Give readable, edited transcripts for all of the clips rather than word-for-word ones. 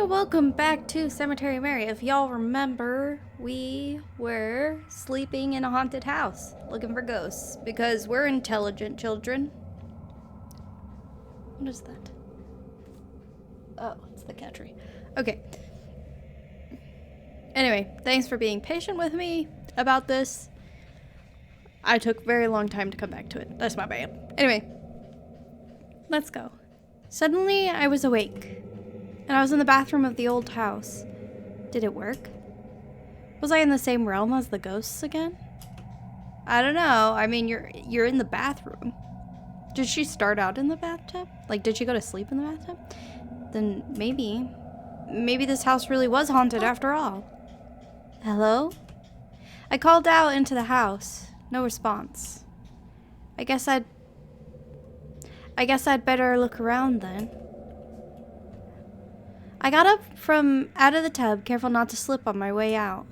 welcome back to Cemetery Mary. If y'all remember, we were sleeping in a haunted house looking for ghosts because we're intelligent children. What is that? Oh, it's the cat tree. Okay. Anyway, thanks for being patient with me about this. I took a very long time to come back to it. That's my bad. Anyway, let's go. Suddenly, I was awake. And I was in the bathroom of the old house. Did it work? Was I in the same realm as the ghosts again? I don't know. I mean, you're in the bathroom. Did she start out in the bathtub? Like, did she go to sleep in the bathtub? Then maybe this house really was haunted after all. Hello? I called out into the house. No response. I guess I'd better look around then. I got up from out of the tub, careful not to slip on my way out.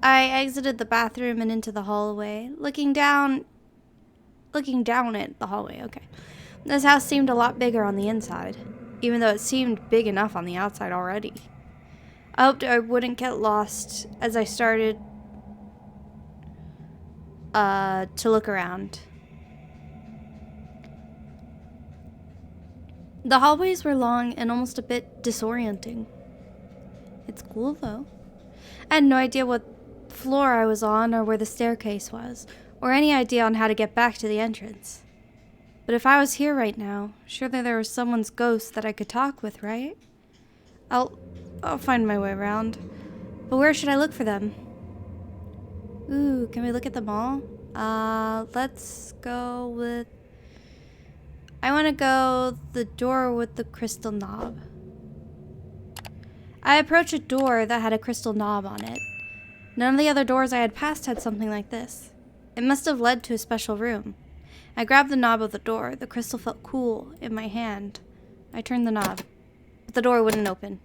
I exited the bathroom and into the hallway, looking down at the hallway. Okay. This house seemed a lot bigger on the inside, even though it seemed big enough on the outside already. I hoped I wouldn't get lost as I started to look around. The hallways were long and almost a bit disorienting. It's cool, though. I had no idea what floor I was on or where the staircase was, or any idea on how to get back to the entrance. But if I was here right now, surely there was someone's ghost that I could talk with, right? I'll find my way around. But where should I look for them? Ooh, can we look at them all? Let's go with... I want to go the door with the crystal knob. I approached a door that had a crystal knob on it. None of the other doors I had passed had something like this. It must have led to a special room. I grabbed the knob of the door. The crystal felt cool in my hand. I turned the knob, but the door wouldn't open.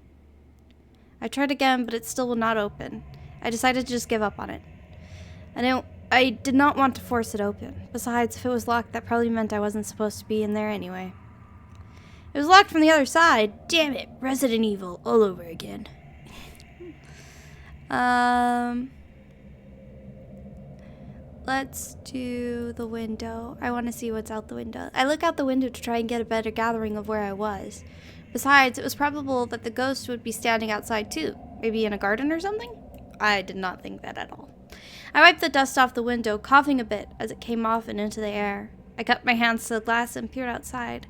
I tried again, but it still would not open. I decided to just give up on it. I did not want to force it open. Besides, if it was locked, that probably meant I wasn't supposed to be in there anyway. It was locked from the other side. Damn it, Resident Evil all over again. Let's do the window. I want to see what's out the window. I look out the window to try and get a better gathering of where I was. Besides, it was probable that the ghost would be standing outside too. Maybe in a garden or something? I did not think that at all. I wiped the dust off the window, coughing a bit as it came off and into the air. I cupped my hands to the glass and peered outside.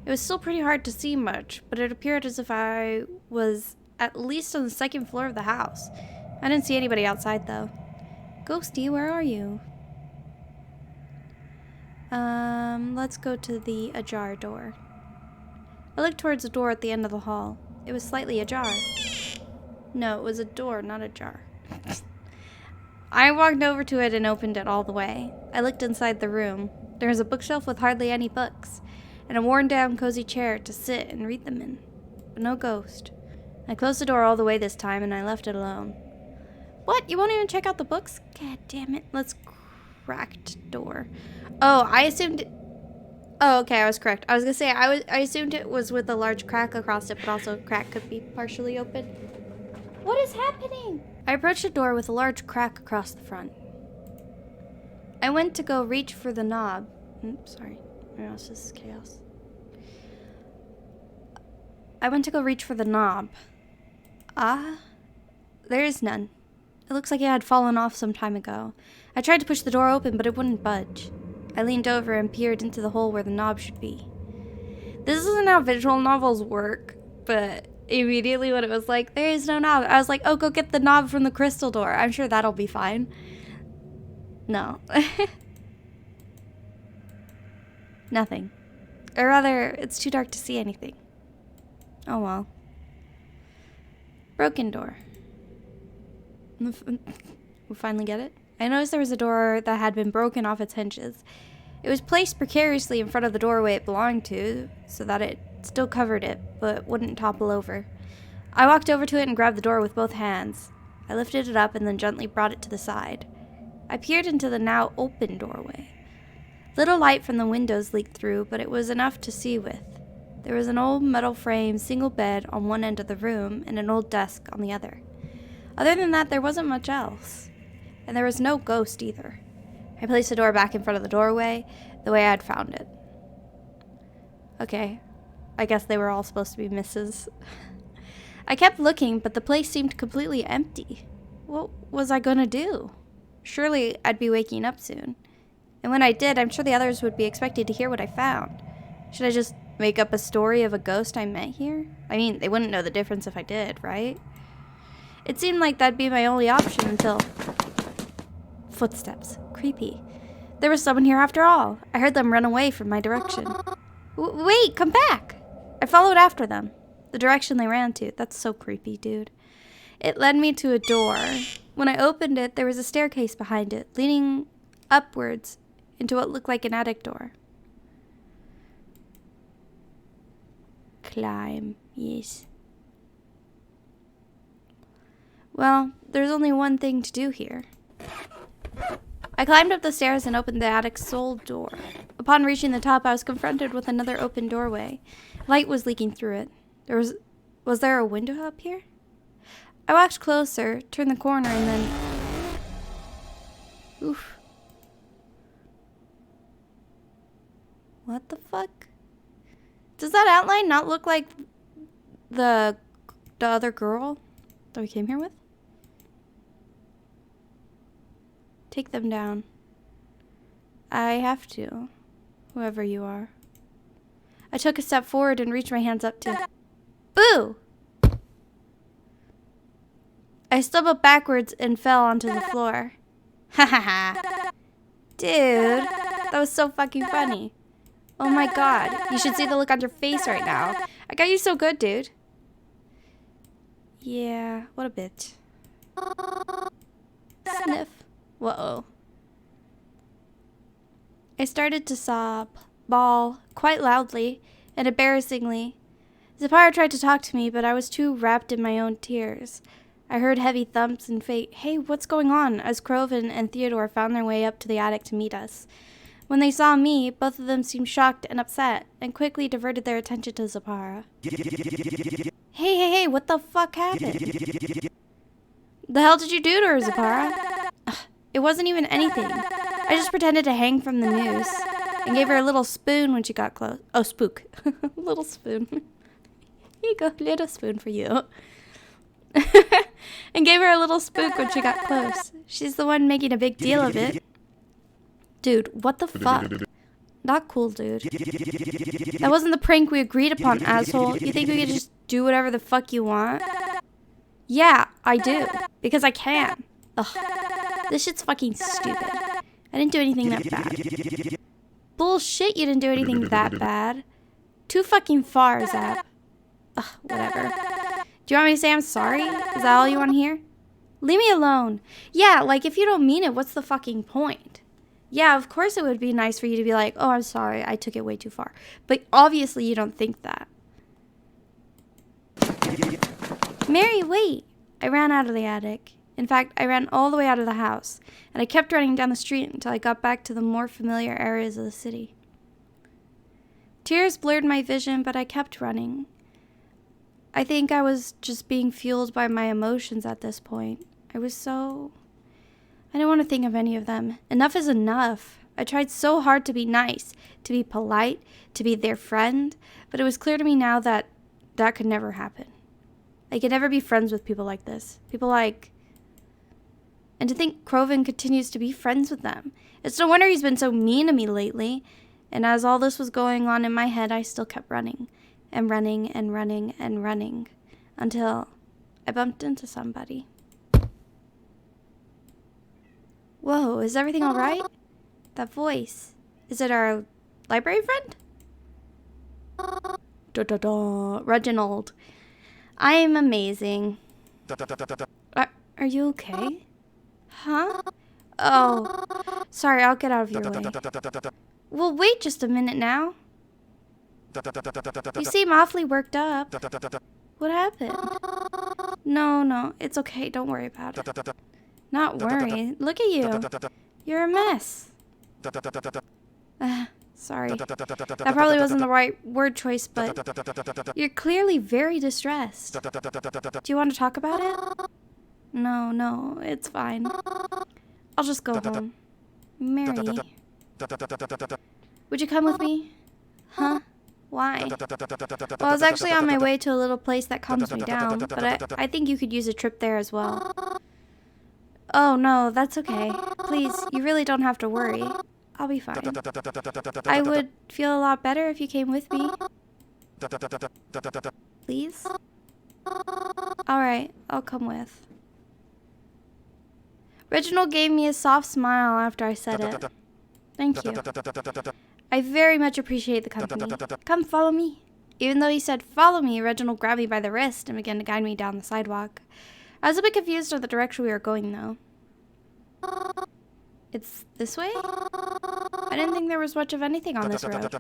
It was still pretty hard to see much, but it appeared as if I was at least on the second floor of the house. I didn't see anybody outside, though. Ghosty, where are you? Let's go to the ajar door. I looked towards the door at the end of the hall. It was slightly ajar. No, it was a door, not a jar. I walked over to it and opened it all the way. I looked inside the room. There was a bookshelf with hardly any books, and a worn-down cozy chair to sit and read them in. But no ghost. I closed the door all the way this time, and I left it alone. What? You won't even check out the books? God damn it. Let's cracked door. Oh, I assumed it... Oh, okay, I was correct. I was gonna say, I assumed it was with a large crack across it, but also crack could be partially open. What is happening? I approached the door with a large crack across the front. I went to go reach for the knob. Sorry. Or else this is chaos. I went to go reach for the knob. There is none. It looks like it had fallen off some time ago. I tried to push the door open, but it wouldn't budge. I leaned over and peered into the hole where the knob should be. This isn't how visual novels work, but immediately when it was like, there is no knob, I was like, oh, go get the knob from the crystal door. I'm sure that'll be fine. No. Nothing. Or rather, it's too dark to see anything. Oh well. Broken door. We finally get it. I noticed there was a door that had been broken off its hinges. It was placed precariously in front of the doorway it belonged to, so that it still covered it, but wouldn't topple over. I walked over to it and grabbed the door with both hands. I lifted it up and then gently brought it to the side. I peered into the now open doorway. Little light from the windows leaked through, but it was enough to see with. There was an old metal frame single bed on one end of the room and an old desk on the other. Other than that, there wasn't much else. And there was no ghost either. I placed the door back in front of the doorway, the way I had found it. Okay, I guess they were all supposed to be misses. I kept looking, but the place seemed completely empty. What was I gonna do? Surely I'd be waking up soon. And when I did, I'm sure the others would be expected to hear what I found. Should I just make up a story of a ghost I met here? I mean, they wouldn't know the difference if I did, right? It seemed like that'd be my only option until... Footsteps. Creepy. There was someone here after all. I heard them run away from my direction. Wait, come back! I followed after them. The direction they ran to. That's so creepy, dude. It led me to a door. When I opened it, there was a staircase behind it, leading upwards into what looked like an attic door. Climb, yes. Well, there's only one thing to do here. I climbed up the stairs and opened the attic's sole door. Upon reaching the top, I was confronted with another open doorway. Light was leaking through it. Was there a window up here? I walked closer, turned the corner, and then... Oof. What the fuck? Does that outline not look like the other girl that we came here with? Take them down. I have to, whoever you are. I took a step forward and reached my hands up to... Boo! I stumbled backwards and fell onto the floor. Ha ha ha. Dude, that was so fucking funny. Oh my god, you should see the look on your face right now. I got you so good, dude. Yeah, what a bitch. Sniff. Whoa. I started to sob, bawl, quite loudly and embarrassingly. Zapara tried to talk to me, but I was too wrapped in my own tears. I heard heavy thumps and hey, what's going on? As Croven and Theodore found their way up to the attic to meet us. When they saw me, both of them seemed shocked and upset, and quickly diverted their attention to Zapara. Hey, what the fuck happened? The hell did you do to her, Zapara? Ugh, it wasn't even anything. I just pretended to hang from the noose, and gave her a little spoon when she got close. Oh, spook. Little spoon. Here you go, little spoon for you. And gave her a little spook when she got close. She's the one making a big deal of it. Dude, what the fuck? Not cool, dude. That wasn't the prank we agreed upon, asshole. You think we could just do whatever the fuck you want? Yeah, I do. Because I can. Ugh. This shit's fucking stupid. I didn't do anything that bad. Bullshit, you didn't do anything that bad. Too fucking far, Zap. Ugh, whatever. Do you want me to say I'm sorry? Is that all you want to hear? Leave me alone. Yeah, like if you don't mean it, what's the fucking point? Yeah, of course it would be nice for you to be like, oh, I'm sorry, I took it way too far. But obviously you don't think that. Mary, wait. I ran out of the attic. In fact, I ran all the way out of the house. And I kept running down the street until I got back to the more familiar areas of the city. Tears blurred my vision, but I kept running. I think I was just being fueled by my emotions at this point. I didn't want to think of any of them. Enough is enough. I tried so hard to be nice, to be polite, to be their friend, but it was clear to me now that that could never happen. I could never be friends with people like this. People like... And to think Croven continues to be friends with them. It's no wonder he's been so mean to me lately. And as all this was going on in my head, I still kept running. And running and running and running. Until I bumped into somebody. Whoa, is everything alright? That voice. Is it our library friend? Reginald. I am amazing. Are you okay? Huh? Oh. Sorry, I'll get out of your way. Well, wait just a minute now. You seem awfully worked up. What happened? No, it's okay. Don't worry about it. Not worry. Look at you. You're a mess. Sorry. That probably wasn't the right word choice, but you're clearly very distressed. Do you want to talk about it? No, it's fine. I'll just go home. Mary. Would you come with me? Huh? Why? Well, I was actually on my way to a little place that calms me down, but I think you could use a trip there as well. Oh, no, that's okay. Please, you really don't have to worry. I'll be fine. I would feel a lot better if you came with me. Please? Alright, I'll come with. Reginald gave me a soft smile after I said it. Thank you. I very much appreciate the company. Come, follow me. Even though he said follow me, Reginald grabbed me by the wrist and began to guide me down the sidewalk. I was a bit confused of the direction we were going, though. It's this way? I didn't think there was much of anything on this road.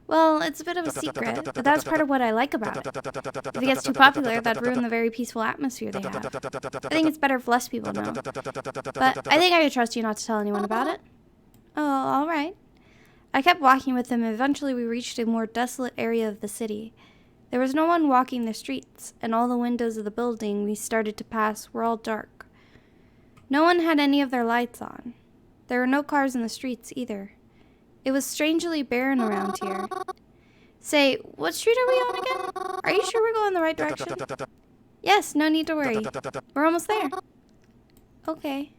Well, it's a bit of a secret, but that's part of what I like about it. If it gets too popular, that'd ruin the very peaceful atmosphere they have. I think it's better if less people know. But I think I could trust you not to tell anyone about it. Oh, alright. I kept walking with him, and eventually we reached a more desolate area of the city. There was no one walking the streets, and all the windows of the building we started to pass were all dark. No one had any of their lights on. There were no cars in the streets either. It was strangely barren around here. Say, what street are we on again? Are you sure we're going the right direction? Yes, no need to worry. We're almost there. Okay.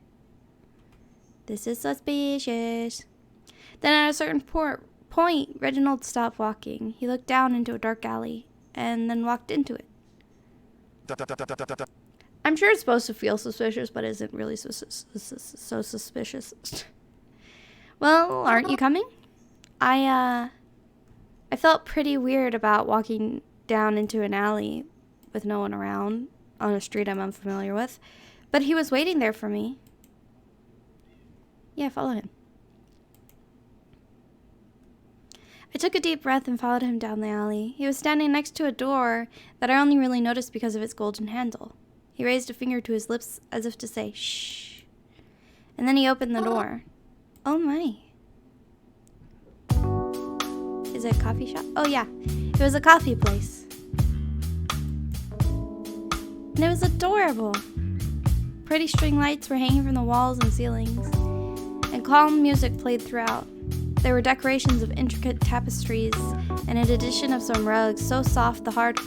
This is suspicious. Then at a certain point, Reginald stopped walking. He looked down into a dark alley, and then walked into it. I'm sure it's supposed to feel suspicious, but isn't really so suspicious. Well, aren't you coming? I felt pretty weird about walking down into an alley with no one around on a street I'm unfamiliar with, but he was waiting there for me. Yeah, follow him. I took a deep breath and followed him down the alley. He was standing next to a door that I only really noticed because of its golden handle. He raised a finger to his lips as if to say, shh. And then he opened the door. Oh my. Is it a coffee shop? Oh yeah, it was a coffee place. And it was adorable. Pretty string lights were hanging from the walls and ceilings, and calm music played throughout. There were decorations of intricate tapestries, and an addition of some rugs so soft the hard...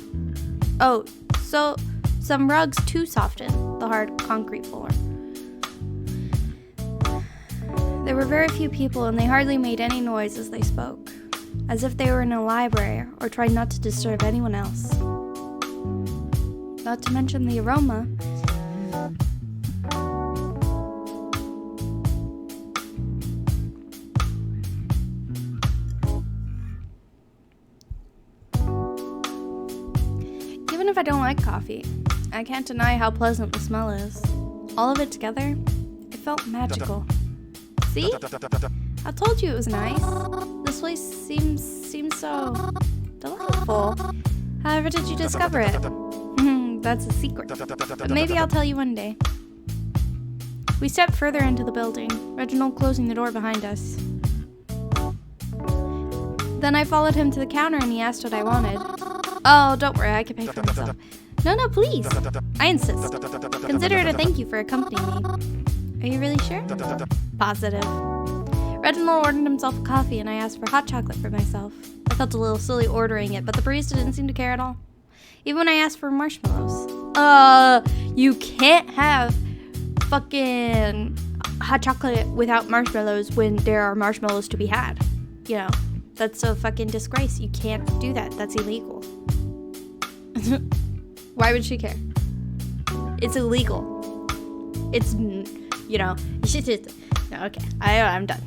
some rugs to soften the hard concrete floor. There were very few people, and they hardly made any noise as they spoke, as if they were in a library or tried not to disturb anyone else. Not to mention the aroma. Even if I don't like coffee, I can't deny how pleasant the smell is. All of it together, it felt magical. See? I told you it was nice. This place seems so delightful. However did you discover it? That's a secret. But maybe I'll tell you one day. We stepped further into the building, Reginald closing the door behind us. Then I followed him to the counter and he asked what I wanted. Oh, don't worry, I can pay for myself. No, please. I insist. Consider it a thank you for accompanying me. Are you really sure? Positive. Reginald ordered himself a coffee and I asked for hot chocolate for myself. I felt a little silly ordering it, but the barista didn't seem to care at all. Even when I asked for marshmallows. You can't have fucking hot chocolate without marshmallows when there are marshmallows to be had. You know, that's a fucking disgrace. You can't do that. That's illegal. Why would she care? It's illegal. It's, you know, you should just... No, okay, I'm done.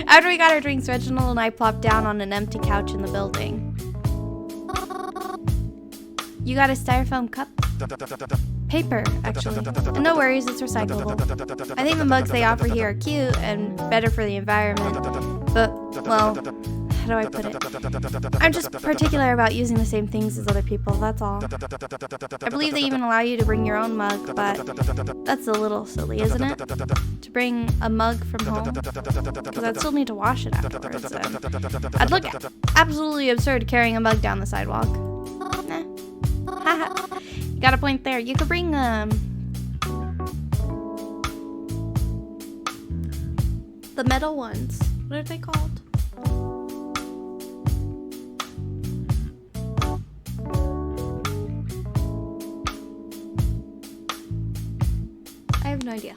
After we got our drinks, Reginald and I plopped down on an empty couch in the building. You got a styrofoam cup? Paper, actually. And no worries, it's recyclable. I think the mugs they offer here are cute and better for the environment. But, well, how do I put it? I'm just particular about using the same things as other people, that's all. I believe they even allow you to bring your own mug, but that's a little silly, isn't it? To bring a mug from home? Because I'd still need to wash it afterwards. I'd look absolutely absurd carrying a mug down the sidewalk. Nah. Haha. You got a point there. You could bring, the metal ones. What are they called? I have no idea.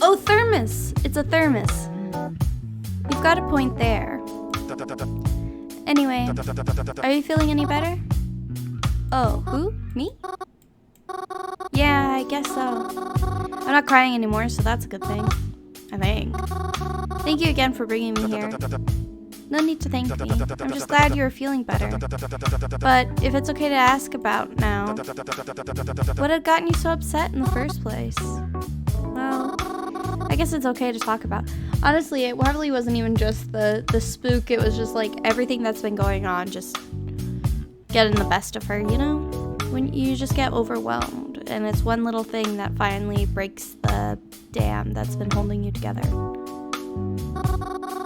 Oh, thermos! It's a thermos. You've got a point there. Anyway, are you feeling any better? Oh, who? Me? Yeah, I guess so. I'm not crying anymore, so that's a good thing. I think. Thank you again for bringing me here. No need to thank me. I'm just glad you're feeling better. But if it's okay to ask about now, what had gotten you so upset in the first place? Well, I guess it's okay to talk about. Honestly, it probably wasn't even just the spook. It was just like everything that's been going on just getting the best of her, you know? When you just get overwhelmed and it's one little thing that finally breaks the dam that's been holding you together.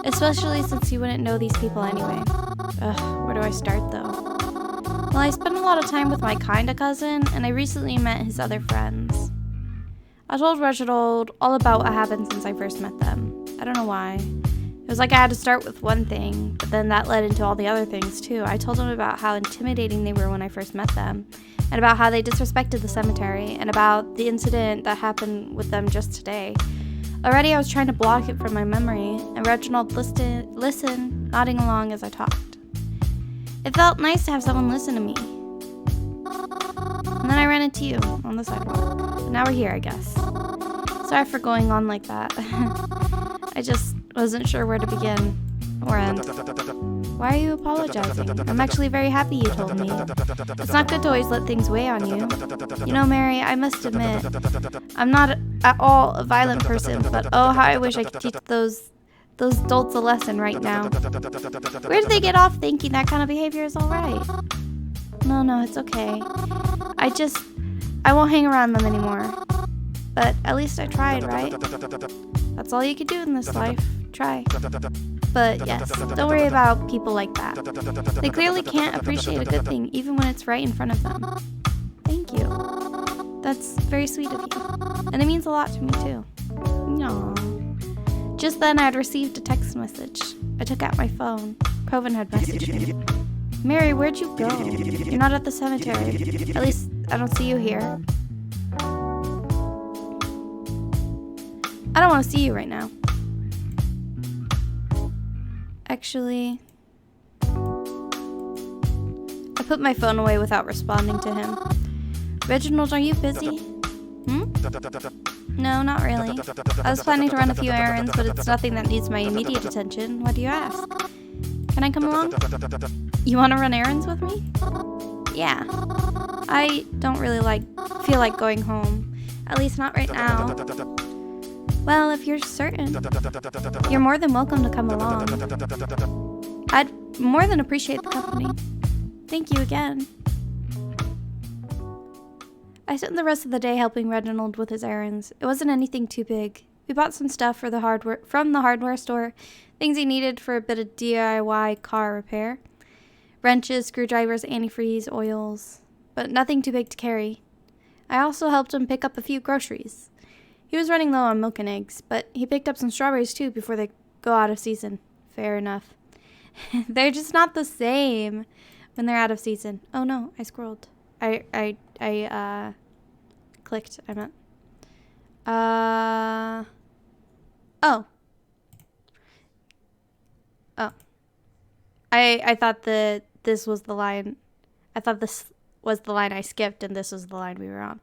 Especially since you wouldn't know these people anyway. Ugh, where do I start though? Well, I spent a lot of time with my kinda cousin, and I recently met his other friends. I told Reginald all about what happened since I first met them. I don't know why. It was like I had to start with one thing, but then that led into all the other things too. I told him about how intimidating they were when I first met them, and about how they disrespected the cemetery, and about the incident that happened with them just today. Already I was trying to block it from my memory, and Reginald listened, nodding along as I talked. It felt nice to have someone listen to me. And then I ran into you on the sidewalk. But now we're here, I guess. Sorry for going on like that. I just wasn't sure where to begin or end. Why are you apologizing? I'm actually very happy you told me. It's not good to always let things weigh on you. You know, Mary, I must admit, I'm not at all a violent person, but oh, how I wish I could teach those adults a lesson right now. Where did they get off thinking that kind of behavior is alright? No, it's okay. I won't hang around them anymore. But at least I tried, right? That's all you could do in this life. Try. But yes, don't worry about people like that. They clearly can't appreciate a good thing, even when it's right in front of them. Thank you. That's very sweet of you. And it means a lot to me, too. Aww. Just then, I had received a text message. I took out my phone. Proven had messaged me. Mary, where'd you go? You're not at the cemetery. At least, I don't see you here. I don't want to see you right now. Actually, I put my phone away without responding to him. Reginald, are you busy? No, not really. I was planning to run a few errands, but it's nothing that needs my immediate attention. Why do you ask? Can I come along? You want to run errands with me? Yeah. I don't really feel like going home. At least not right now. Well, if you're certain, you're more than welcome to come along. I'd more than appreciate the company. Thank you again. I spent the rest of the day helping Reginald with his errands. It wasn't anything too big. We bought some stuff from the hardware store, things he needed for a bit of DIY car repair. Wrenches, screwdrivers, antifreeze, oils, but nothing too big to carry. I also helped him pick up a few groceries. He was running low on milk and eggs, but he picked up some strawberries too before they go out of season. Fair enough. They're just not the same when they're out of season. Oh no, I scrolled. I clicked, I meant. Oh. I thought that this was the line. I thought this was the line I skipped and this was the line we were on.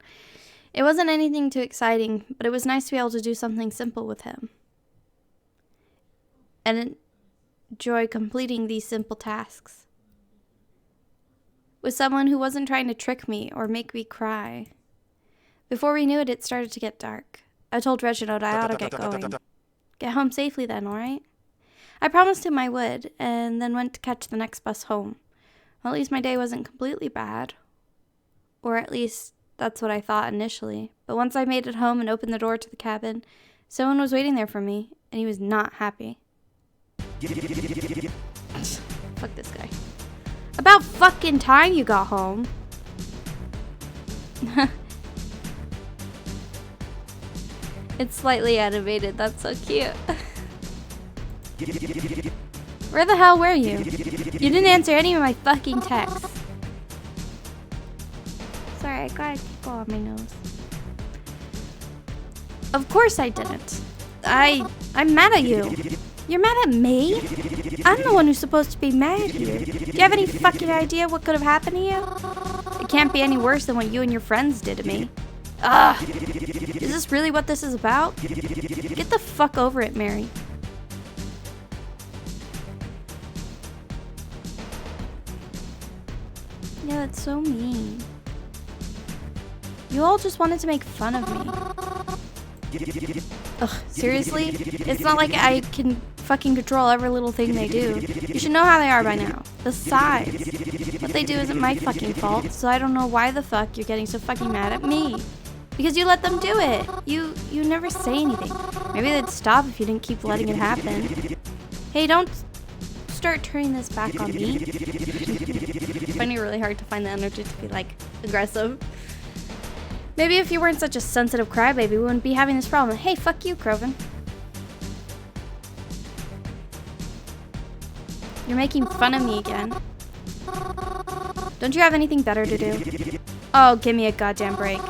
It wasn't anything too exciting, but it was nice to be able to do something simple with him. And enjoy completing these simple tasks. With someone who wasn't trying to trick me or make me cry. Before we knew it, it started to get dark. I told Reginald I ought to get going. Get home safely then, alright? I promised him I would, and then went to catch the next bus home. Well, at least my day wasn't completely bad. Or at least that's what I thought initially. But once I made it home and opened the door to the cabin, someone was waiting there for me, and he was not happy. Fuck this guy. About fucking time you got home. It's slightly animated. That's so cute. Where the hell were you? You didn't answer any of my fucking texts. Sorry, I got a tickle on my nose. Of course I didn't. I'm mad at you. You're mad at me? I'm the one who's supposed to be mad here. Do you have any fucking idea what could have happened to you? It can't be any worse than what you and your friends did to me. Ugh. Is this really what this is about? Get the fuck over it, Mary. Yeah, that's so mean. You all just wanted to make fun of me. Ugh, seriously? It's not like I can fucking control every little thing they do. You should know how they are by now. Besides, what they do isn't my fucking fault, so I don't know why the fuck you're getting so fucking mad at me. Because you let them do it. You never say anything. Maybe they'd stop if you didn't keep letting it happen. Hey, don't start turning this back on me. I find it really hard to find the energy to be, like, aggressive. Maybe if you weren't such a sensitive crybaby, we wouldn't be having this problem. Hey, fuck you, Croven. You're making fun of me again. Don't you have anything better to do? Oh, give me a goddamn break.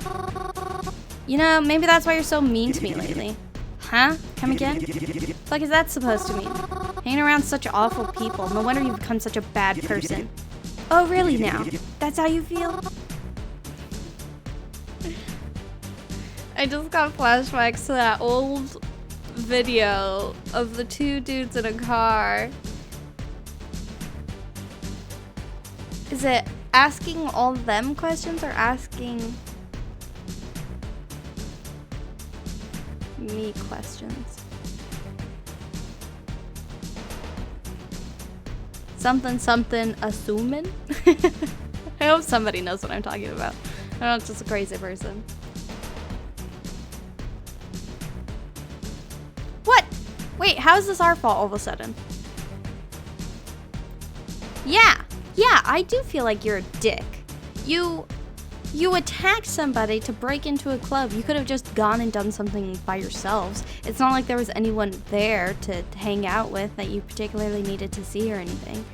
You know, maybe that's why you're so mean to me lately. Huh? Come again? What the fuck is that supposed to mean? Hanging around such awful people. No wonder you've become such a bad person. Oh, really now? That's how you feel? I just got flashbacks to that old video of the two dudes in a car. Is it asking all them questions or asking me questions? Something assuming? I hope somebody knows what I'm talking about. I don't know, it's just a crazy person. What? Wait, how is this our fault all of a sudden? Yeah, I do feel like you're a dick. You attacked somebody to break into a club. You could have just gone and done something by yourselves. It's not like there was anyone there to hang out with that you particularly needed to see or anything.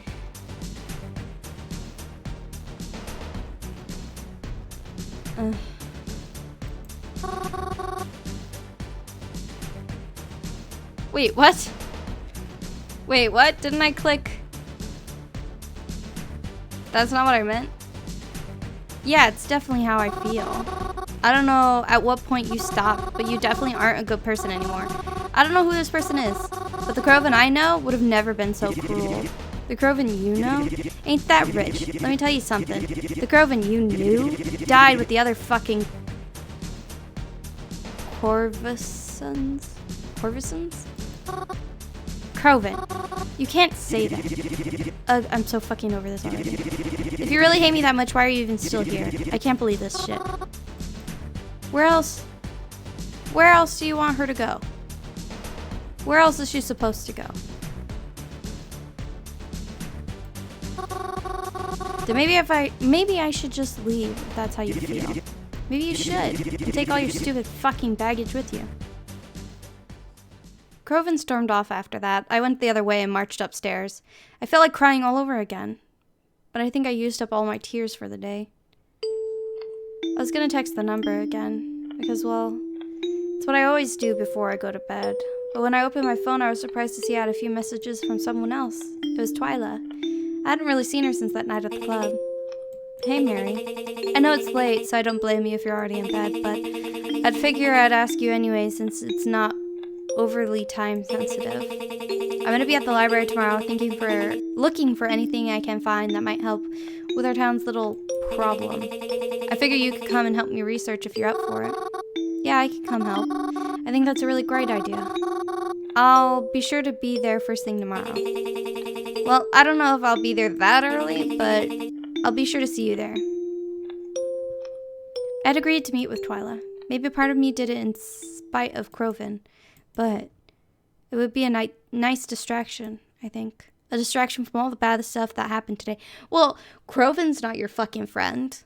Wait, what? Wait, what? Didn't I click? That's not what I meant. Yeah, it's definitely how I feel. I don't know at what point you stopped, but you definitely aren't a good person anymore. I don't know who this person is, but the Croven I know would have never been so cruel. The Croven you know ain't that rich. Let me tell you something. The Croven you knew died with the other fucking Corvisons? Croven, you can't say that. I'm so fucking over this already. If you really hate me that much, why are you even still here? I can't believe this shit. Where else do you want her to go? Where else is she supposed to go? Then maybe I should just leave if that's how you feel. Maybe you should, and take all your stupid fucking baggage with you. Croven stormed off after that. I went the other way and marched upstairs. I felt like crying all over again. But I think I used up all my tears for the day. I was gonna text the number again, because, well, it's what I always do before I go to bed. But when I opened my phone, I was surprised to see I had a few messages from someone else. It was Twyla. I hadn't really seen her since that night at the club. Hey, Mary. I know it's late, so I don't blame you if you're already in bed, but I'd figure I'd ask you anyway since it's not overly time sensitive. I'm gonna be at the library tomorrow looking for anything I can find that might help with our town's little problem. I figure you could come and help me research if you're up for it. Yeah, I could come help. I think that's a really great idea. I'll be sure to be there first thing tomorrow. Well, I don't know if I'll be there that early, but I'll be sure to see you there. I'd agreed to meet with Twyla. Maybe part of me did it in spite of Croven, but it would be a nice distraction, I think. A distraction from all the bad stuff that happened today. Well, Croven's not your fucking friend.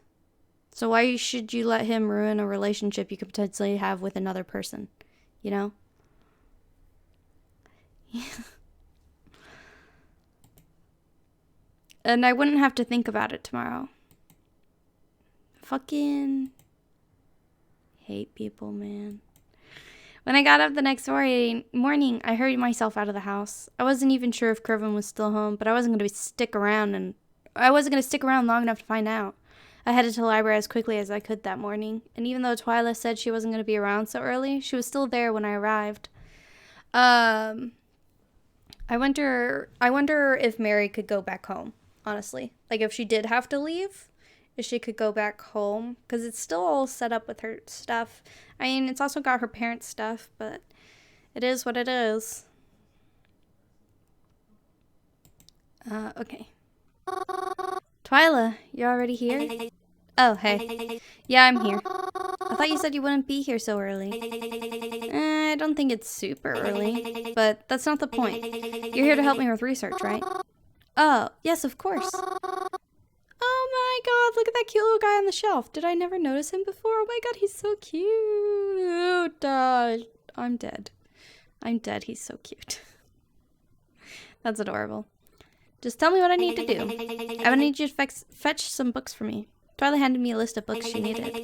So why should you let him ruin a relationship you could potentially have with another person? You know? And I wouldn't have to think about it tomorrow. Fucking hate people, man. When I got up the next morning, I hurried myself out of the house. I wasn't even sure if Croven was still home, but I wasn't going to stick around long enough to find out. I headed to the library as quickly as I could that morning, and even though Twyla said she wasn't going to be around so early, she was still there when I arrived. I wonder if Mary could go back home, honestly. Like, if she did have to leave, if she could go back home, because it's still all set up with her stuff. I mean, it's also got her parents' stuff, but it is what it is. Okay. Twyla, you're already here? Oh, hey. Yeah, I'm here. I thought you said you wouldn't be here so early. I don't think it's super early, but that's not the point. You're here to help me with research, right? Oh, yes, of course. Oh my god, look at that cute little guy on the shelf. Did I never notice him before? Oh my god, he's so cute. I'm dead. I'm dead, he's so cute. That's adorable. Just tell me what I need to do. I'm gonna need you to fetch some books for me. Twyla handed me a list of books she needed.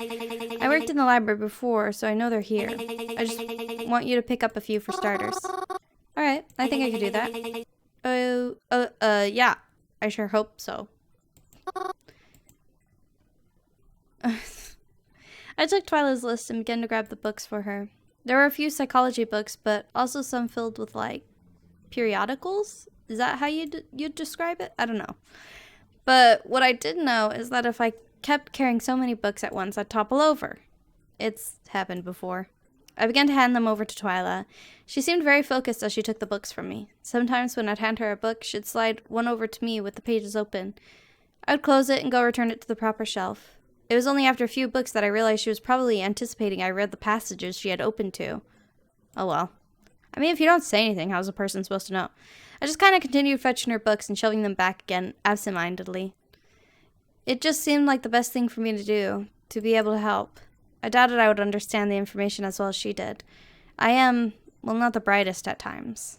I worked in the library before, so I know they're here. I just want you to pick up a few for starters. Alright, I think I can do that. Yeah. I sure hope so. I took Twyla's list and began to grab the books for her. There were a few psychology books, but also some filled with, like, periodicals? Is that how you'd describe it? I don't know. But what I did know is that if I kept carrying so many books at once, I'd topple over. It's happened before. I began to hand them over to Twyla. She seemed very focused as she took the books from me. Sometimes when I'd hand her a book, she'd slide one over to me with the pages open. I would close it and go return it to the proper shelf. It was only after a few books that I realized she was probably anticipating I read the passages she had opened to. Oh well. I mean, if you don't say anything, how's a person supposed to know? I just kind of continued fetching her books and shoving them back again, absent-mindedly. It just seemed like the best thing for me to do, to be able to help. I doubted I would understand the information as well as she did. I am, well, not the brightest at times.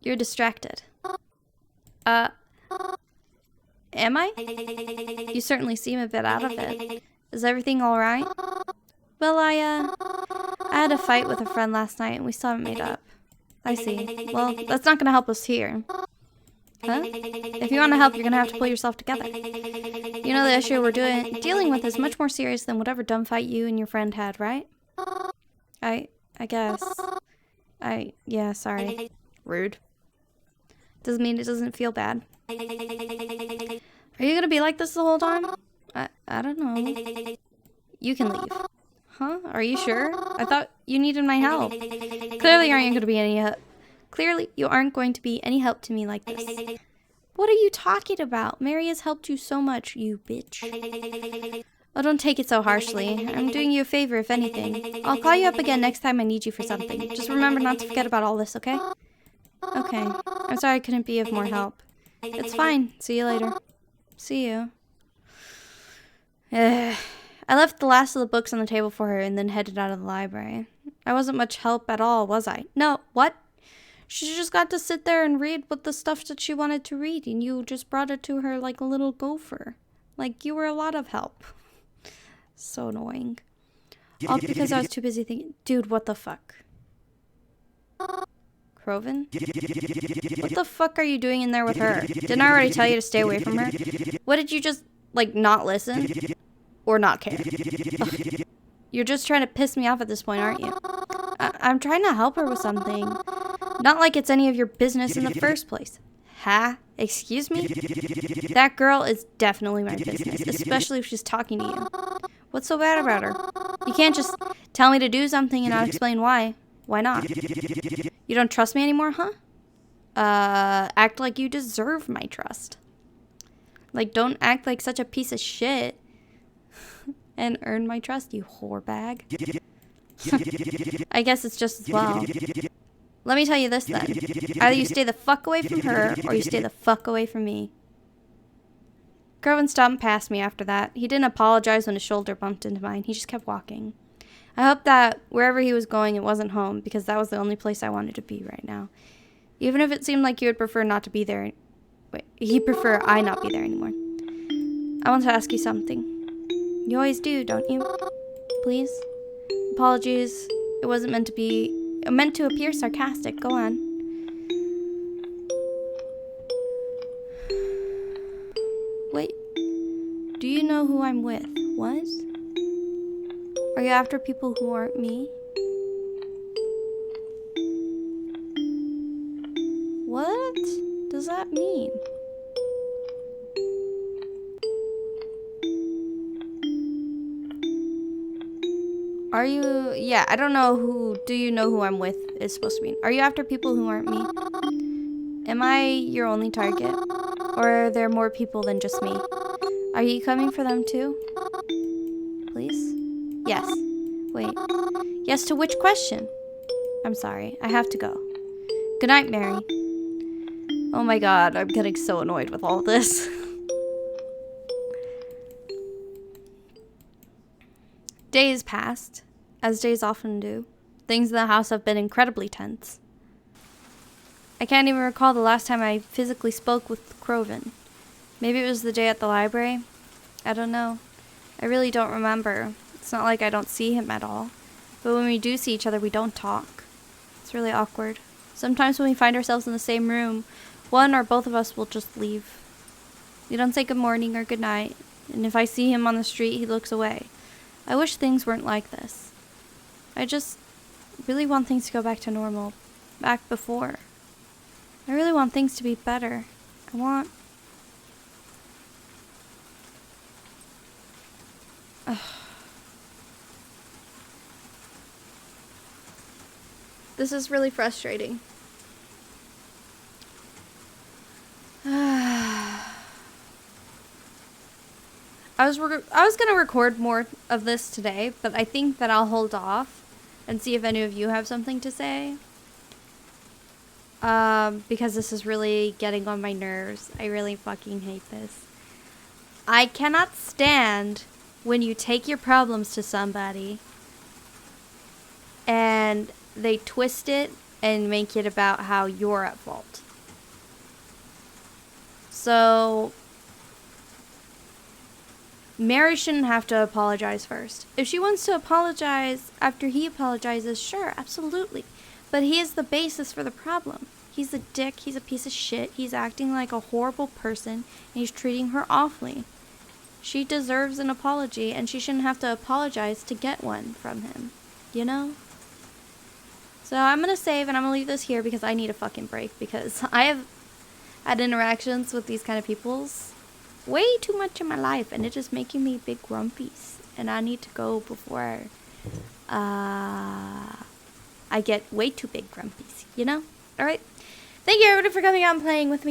You're distracted. Am I? You certainly seem a bit out of it. Is everything alright? Well, I had a fight with a friend last night and we still haven't made up. I see. Well, that's not gonna help us here. Huh? If you want to help, you're gonna have to pull yourself together. You know the issue we're dealing with is much more serious than whatever dumb fight you and your friend had, right? I guess. Yeah, sorry. Rude. Doesn't mean it doesn't feel bad. Are you gonna be like this the whole time? I don't know. You can leave. Huh? Are you sure? I thought you needed my help. Clearly you aren't going to be any help to me like this. What are you talking about? Mary has helped you so much, you bitch. Oh, don't take it so harshly. I'm doing you a favor, if anything. I'll call you up again next time I need you for something. Just remember not to forget about all this, okay? Okay. I'm sorry I couldn't be of more help. It's fine. See you later. See you. I left the last of the books on the table for her and then headed out of the library. I wasn't much help at all, was I? No, what? She just got to sit there and read what the stuff that she wanted to read, and you just brought it to her like a little gopher. Like you were a lot of help. So annoying. All because I was too busy thinking, dude, what the fuck? Croven? What the fuck are you doing in there with her? Didn't I already tell you to stay away from her? What, did you just, like, not listen? Or not care? Ugh. You're just trying to piss me off at this point, aren't you? I'm trying to help her with something. Not like it's any of your business in the first place. Huh? Excuse me? That girl is definitely my business, especially if she's talking to you. What's so bad about her? You can't just tell me to do something and not explain why. Why not? You don't trust me anymore, huh? Act like you deserve my trust. Like, don't act like such a piece of shit and earn my trust, you whore bag. I guess it's just as well. Let me tell you this then. Either you stay the fuck away from her or you stay the fuck away from me. Kerwin stomped past me after that. He didn't apologize when his shoulder bumped into mine. He just kept walking. I hope that wherever he was going, it wasn't home, because that was the only place I wanted to be right now. Even if it seemed like he would prefer not to be there. Wait, he'd prefer I not be there anymore. I want to ask you something. You always do, don't you? Please? Apologies. It wasn't meant to be... meant to appear sarcastic. Go on. Wait. Do you know who I'm with? What? Are you after people who aren't me? What does that mean? Are you... yeah, I don't know who... do you know who I'm with is supposed to mean. Are you after people who aren't me? Am I your only target? Or are there more people than just me? Are you coming for them too? Please? Yes. Wait. Yes to which question? I'm sorry. I have to go. Good night, Mary. Oh my god, I'm getting so annoyed with all this. Days passed, as days often do. Things in the house have been incredibly tense. I can't even recall the last time I physically spoke with Crovin. Maybe it was the day at the library. I don't know. I really don't remember. It's not like I don't see him at all. But when we do see each other, we don't talk. It's really awkward. Sometimes when we find ourselves in the same room, one or both of us will just leave. We don't say good morning or good night, and if I see him on the street, he looks away. I wish things weren't like this. I just really want things to go back to normal, back before. I really want things to be better. I want... This is really frustrating. I was gonna record more of this today, but I think that I'll hold off and see if any of you have something to say. Because this is really getting on my nerves. I really fucking hate this. I cannot stand when you take your problems to somebody and they twist it and make it about how you're at fault. So, Mary shouldn't have to apologize first. If she wants to apologize after he apologizes, sure, absolutely. But he is the basis for the problem. He's a dick, he's a piece of shit, he's acting like a horrible person, and he's treating her awfully. She deserves an apology, and she shouldn't have to apologize to get one from him. You know? So I'm gonna save, and I'm gonna leave this here because I need a fucking break, because I have had interactions with these kind of peoples way too much in my life, and it's just making me big grumpies, and I need to go before I get way too big grumpies, you know? Alright? Thank you everybody for coming out and playing with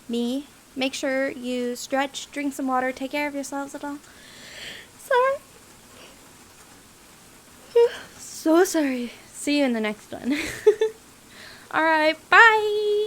me. Make sure you stretch, drink some water, take care of yourselves at all. Sorry. So sorry. See you in the next one. Alright, bye!